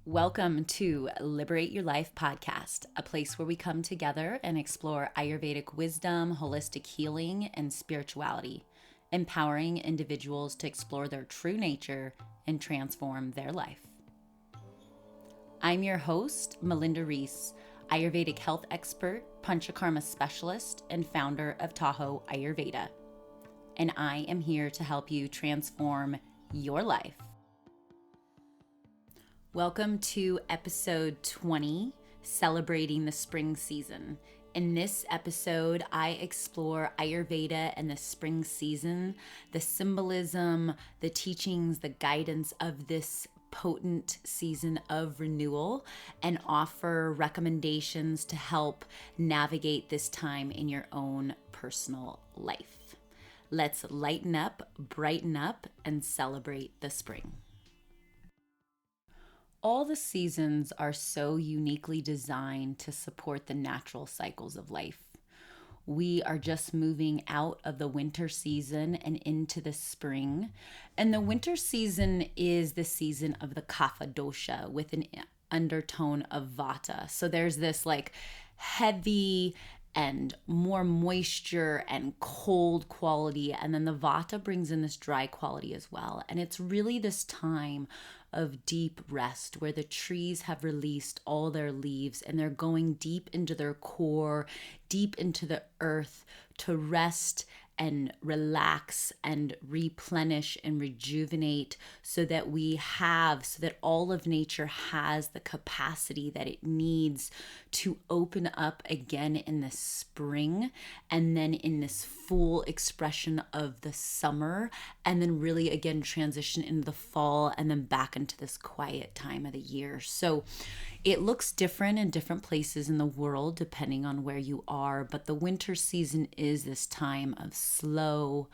Welcome to Liberate Your Life podcast, a place where we come together and explore Ayurvedic wisdom, holistic healing, and spirituality, empowering individuals to explore their true nature and transform their life. I'm your host, Melinda Reese, Ayurvedic health expert, Panchakarma specialist, and founder of Tahoe Ayurveda. And I am here to help you transform your life. Welcome to episode 20, Celebrating the Spring Season. In this episode, I explore Ayurveda and the spring season, the symbolism, the teachings, the guidance of this potent season of renewal, and offer recommendations to help navigate this time in your own personal life. Let's lighten up, brighten up, and celebrate the spring. All the seasons are so uniquely designed to support the natural cycles of life. We are just moving out of the winter season and into the spring. And the winter season is the season of the Kapha dosha with an undertone of Vata. So there's this heavy and more moisture and cold quality. And then the Vata brings in this dry quality as well. And it's really this time of deep rest where the trees have released all their leaves and they're going deep into their core, deep into the earth to rest and relax and replenish and rejuvenate so that all of nature has the capacity that it needs to open up again in the spring and then in this full expression of the summer and then really again transition into the fall and then back into this quiet time of the year. So it looks different in different places in the world depending on where you are, but the winter season is this time of slow,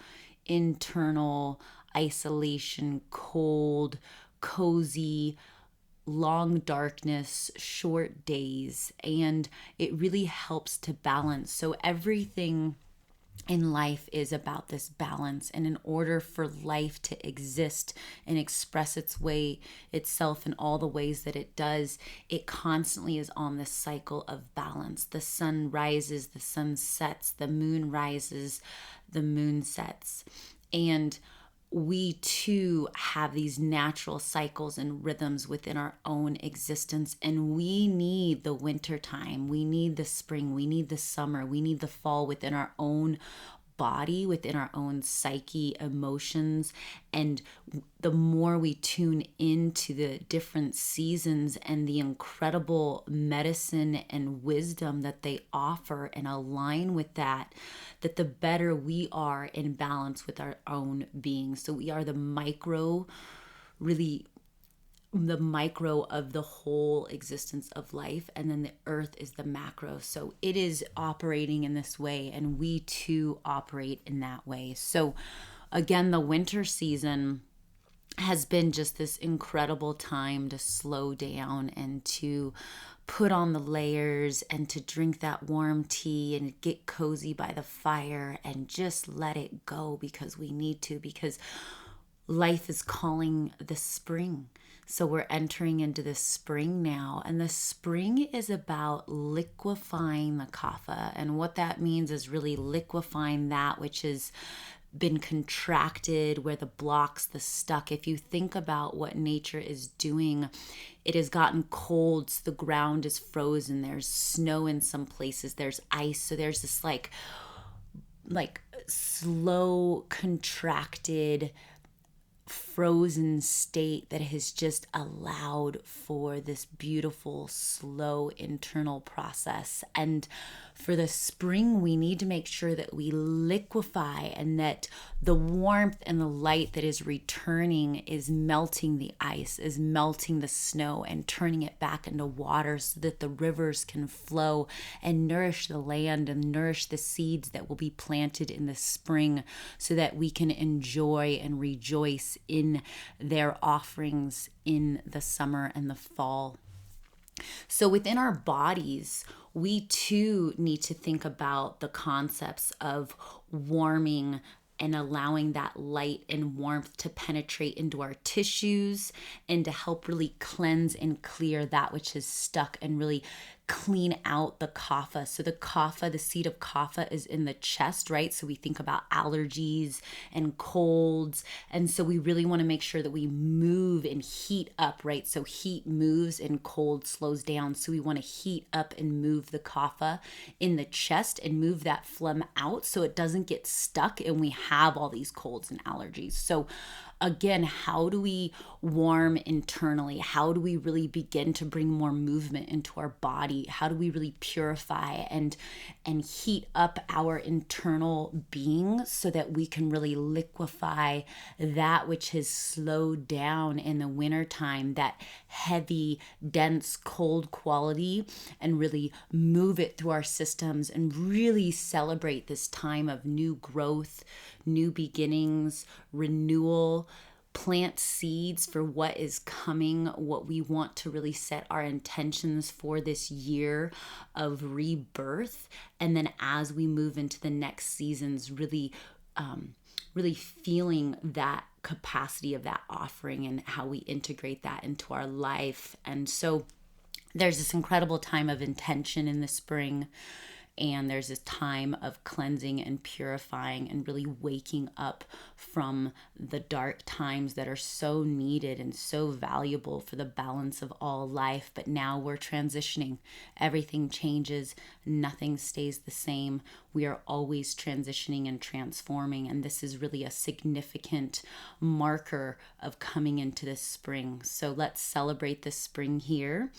internal isolation, cold, cozy, long darkness, short days, and it really helps to balance. So everything in life is about this balance, and in order for life to exist and express itself in all the ways that it does, it constantly is on this cycle of balance. The sun rises, the sun sets, the moon rises, the moon sets, and we too have these natural cycles and rhythms within our own existence, and we need the winter time, we need the spring, we need the summer, we need the fall within our own body, within our own psyche, emotions. And the more we tune into the different seasons and the incredible medicine and wisdom that they offer and align with that the better we are in balance with our own being. So we are the micro of the whole existence of life, and then the earth is the macro. So it is operating in this way, and we too operate in that way. So again, the winter season has been just this incredible time to slow down and to put on the layers and to drink that warm tea and get cozy by the fire and just let it go because we need to, because life is calling the spring. So we're entering into the spring now, and the spring is about liquefying the kapha. And what that means is really liquefying that which has been contracted, where the blocks, the stuck. If you think about what nature is doing, it has gotten cold, so the ground is frozen. There's snow in some places, there's ice. So there's this like slow, contracted, frozen state that has just allowed for this beautiful, slow internal process. And for the spring, we need to make sure that we liquefy and that the warmth and the light that is returning is melting the ice, is melting the snow and turning it back into water so that the rivers can flow and nourish the land and nourish the seeds that will be planted in the spring so that we can enjoy and rejoice in their offerings in the summer and the fall. So within our bodies, we too need to think about the concepts of warming and allowing that light and warmth to penetrate into our tissues and to help really cleanse and clear that which is stuck and really clean out the kapha. So the kapha, the seat of kapha, is in the chest, right? So we think about allergies and colds. And so we really want to make sure that we move and heat up, right? So heat moves and cold slows down. So we want to heat up and move the kapha in the chest and move that phlegm out so it doesn't get stuck and we have all these colds and allergies. So again, how do we warm internally? How do we really begin to bring more movement into our body? How do we really purify and heat up our internal being so that we can really liquefy that which has slowed down in the wintertime, that heavy, dense, cold quality, and really move it through our systems and really celebrate this time of new growth, new beginnings, renewal, plant seeds for what is coming, what we want to really set our intentions for this year of rebirth. And then as we move into the next seasons, really feeling that capacity of that offering and how we integrate that into our life. And so there's this incredible time of intention in the spring. And there's this time of cleansing and purifying and really waking up from the dark times that are so needed and so valuable for the balance of all life. But now we're transitioning. Everything changes. Nothing stays the same. We are always transitioning and transforming. And this is really a significant marker of coming into this spring. So let's celebrate this spring here.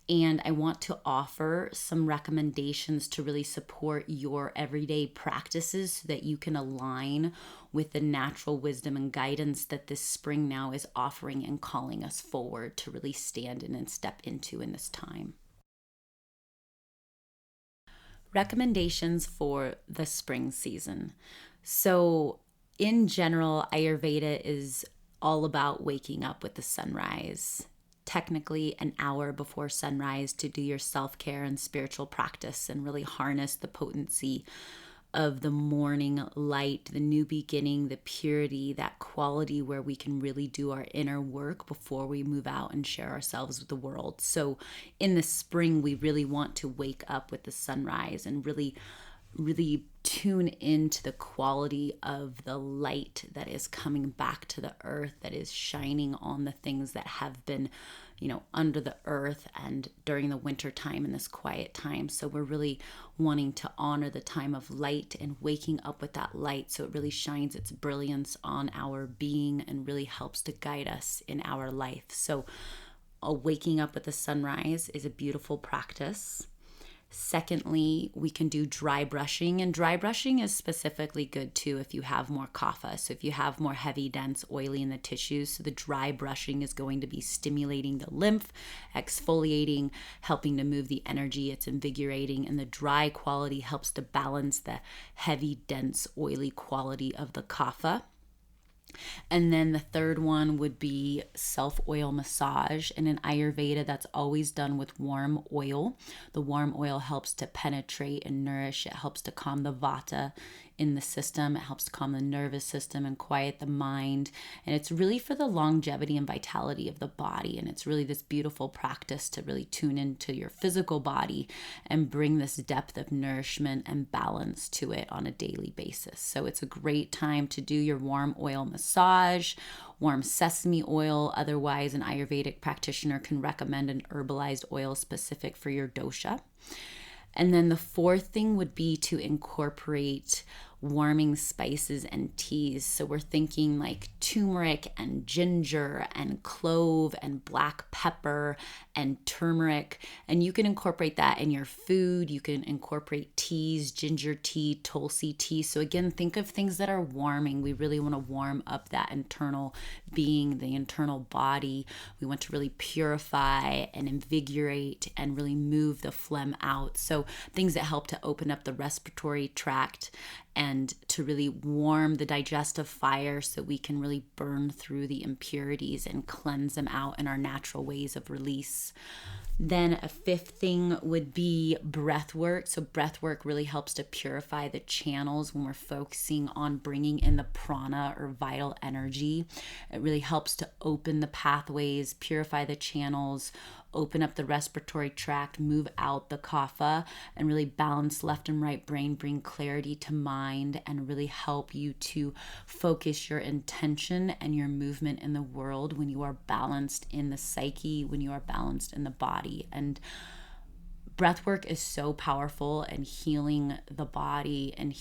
And I want to offer some recommendations to really support your everyday practices so that you can align with the natural wisdom and guidance that this spring now is offering and calling us forward to really stand in and step into in this time. Recommendations for the spring season. So in general, Ayurveda is all about waking up with the sunrise. Technically an hour before sunrise to do your self-care and spiritual practice and really harness the potency of the morning light, the new beginning, the purity, that quality where we can really do our inner work before we move out and share ourselves with the world. So in the spring, we really want to wake up with the sunrise and really tune into the quality of the light that is coming back to the earth, that is shining on the things that have been, under the earth and during the winter time and this quiet time. So we're really wanting to honor the time of light and waking up with that light so it really shines its brilliance on our being and really helps to guide us in our life. So waking up with the sunrise is a beautiful practice. Secondly, we can do dry brushing, and dry brushing is specifically good too if you have more kapha. So if you have more heavy, dense, oily in the tissues, so the dry brushing is going to be stimulating the lymph, exfoliating, helping to move the energy, it's invigorating, and the dry quality helps to balance the heavy, dense, oily quality of the kapha. And then the third one would be self-oil massage. And in Ayurveda, that's always done with warm oil. The warm oil helps to penetrate and nourish. It helps to calm the vata in the system. It helps to calm the nervous system and quiet the mind. And it's really for the longevity and vitality of the body. And it's really this beautiful practice to really tune into your physical body and bring this depth of nourishment and balance to it on a daily basis. So it's a great time to do your warm oil massage, warm sesame oil. Otherwise, an Ayurvedic practitioner can recommend an herbalized oil specific for your dosha. And then the fourth thing would be to incorporate warming spices and teas. So we're thinking like turmeric and ginger and clove and black pepper and turmeric. And you can incorporate that in your food. You can incorporate teas, ginger tea, tulsi tea. So again, think of things that are warming. We really want to warm up that internal being, the internal body. We want to really purify and invigorate and really move the phlegm out. So things that help to open up the respiratory tract and to really warm the digestive fire so we can really burn through the impurities and cleanse them out in our natural ways of release. Then a fifth thing would be breath work. So breath work really helps to purify the channels when we're focusing on bringing in the prana or vital energy. It really helps to open the pathways, purify the channels, open up the respiratory tract, move out the kapha, and really balance left and right brain, bring clarity to mind, and really help you to focus your intention and your movement in the world when you are balanced in the psyche, when you are balanced in the body. And breath work is so powerful, and healing the body and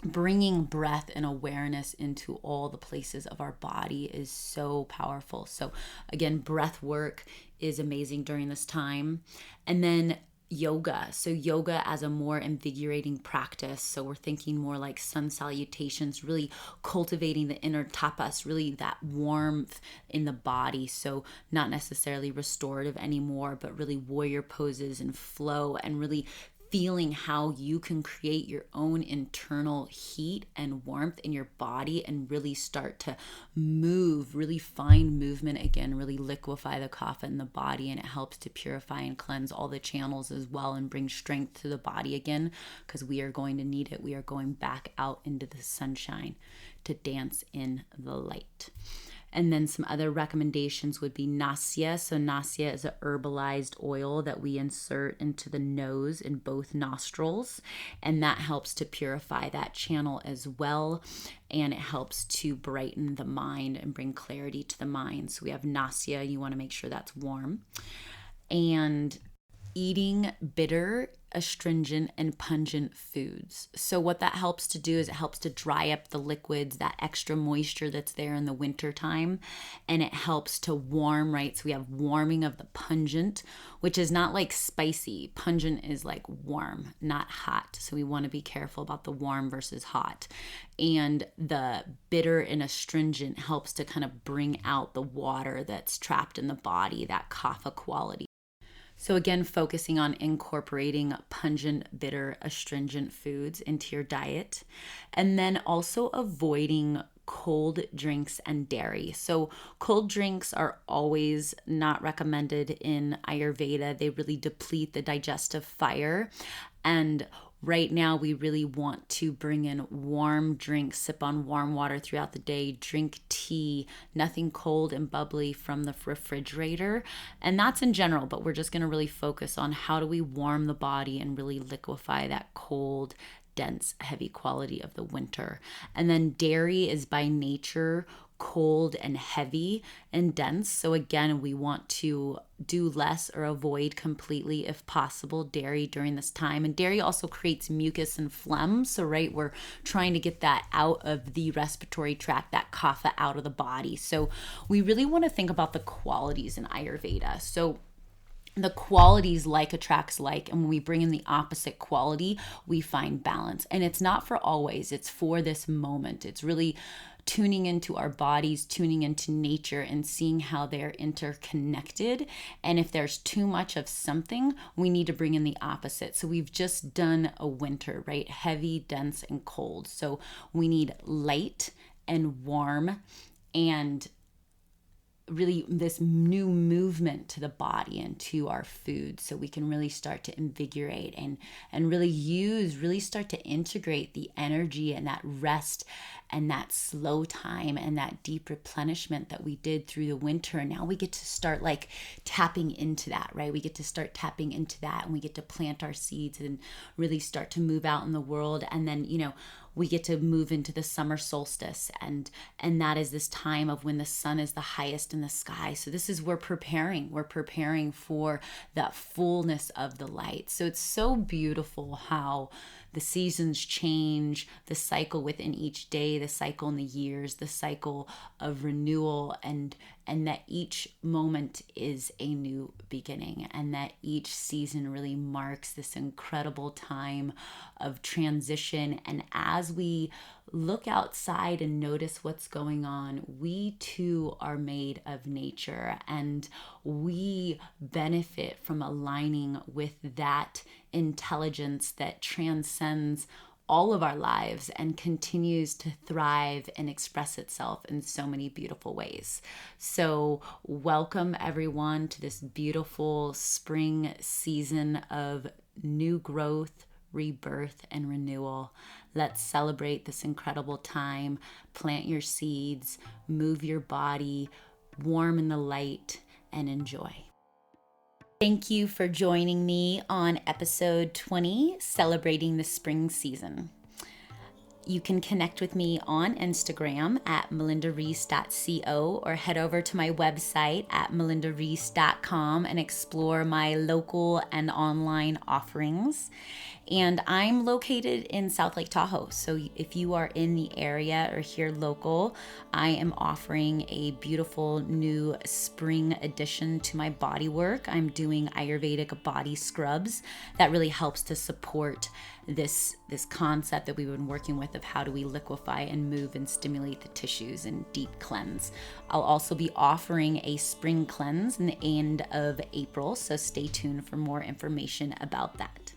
bringing breath and awareness into all the places of our body is so powerful. So again, breath work is amazing during this time. And then yoga. So yoga as a more invigorating practice. So we're thinking more like sun salutations, really cultivating the inner tapas, really that warmth in the body. So not necessarily restorative anymore, but really warrior poses and flow, and really feeling how you can create your own internal heat and warmth in your body and really start to move, really find movement again, really liquefy the kapha in the body. And it helps to purify and cleanse all the channels as well, and bring strength to the body again, because we are going to need it. We are going back out into the sunshine to dance in the light. And then some other recommendations would be nasya. So nasya is a herbalized oil that we insert into the nose in both nostrils, and that helps to purify that channel as well, and it helps to brighten the mind and bring clarity to the mind. So we have nasya, you want to make sure that's warm. And eating bitter, astringent, and pungent foods. So what that helps to do is it helps to dry up the liquids, that extra moisture that's there in the winter time, and it helps to warm, right? So we have warming of the pungent, which is not like spicy. Pungent is like warm, not hot. So we want to be careful about the warm versus hot. And the bitter and astringent helps to kind of bring out the water that's trapped in the body, that kapha quality. So again, focusing on incorporating pungent, bitter, astringent foods into your diet. And then also avoiding cold drinks and dairy. So cold drinks are always not recommended in Ayurveda. They really deplete the digestive fire. And right now, we really want to bring in warm drinks, sip on warm water throughout the day, drink tea, nothing cold and bubbly from the refrigerator. And that's in general, but we're just going to really focus on how do we warm the body and really liquefy that cold, dense, heavy quality of the winter. And then dairy is by nature cold and heavy and dense. So again, we want to do less or avoid completely, if possible, dairy during this time. And dairy also creates mucus and phlegm. So right, we're trying to get that out of the respiratory tract, that kapha out of the body. So we really want to think about the qualities in Ayurveda. So the qualities like attracts like, and when we bring in the opposite quality, we find balance. And it's not for always, it's for this moment. It's really tuning into our bodies, tuning into nature, and seeing how they're interconnected. And if there's too much of something, we need to bring in the opposite. So we've just done a winter, right? Heavy, dense, and cold. So we need light and warm, and really this new movement to the body and to our food, so we can really start to invigorate and really start to integrate the energy and that rest and that slow time and that deep replenishment that we did through the winter. And now we get to start like tapping into that, right? We get to start tapping into that, and we get to plant our seeds and really start to move out in the world. And then, we get to move into the summer solstice, and that is this time of when the sun is the highest in the sky. So this is we're preparing for that fullness of the light. So it's so beautiful how the seasons change, the cycle within each day, the cycle in the years, the cycle of renewal, and that each moment is a new beginning, and that each season really marks this incredible time of transition. And as we look outside and notice what's going on, we too are made of nature, and we benefit from aligning with that intelligence that transcends all of our lives and continues to thrive and express itself in so many beautiful ways. So welcome everyone to this beautiful spring season of new growth, rebirth, and renewal. Let's celebrate this incredible time. Plant your seeds, move your body, warm in the light, and enjoy. Thank you for joining me on episode 20, celebrating the spring season. You can connect with me on Instagram at melindareese.co or head over to my website at melindareese.com and explore my local and online offerings. And I'm located in South Lake Tahoe. So if you are in the area or here local, I am offering a beautiful new spring addition to my body work. I'm doing Ayurvedic body scrubs that really helps to support this concept that we've been working with of how do we liquefy and move and stimulate the tissues and deep cleanse. I'll also be offering a spring cleanse in the end of April, so stay tuned for more information about that.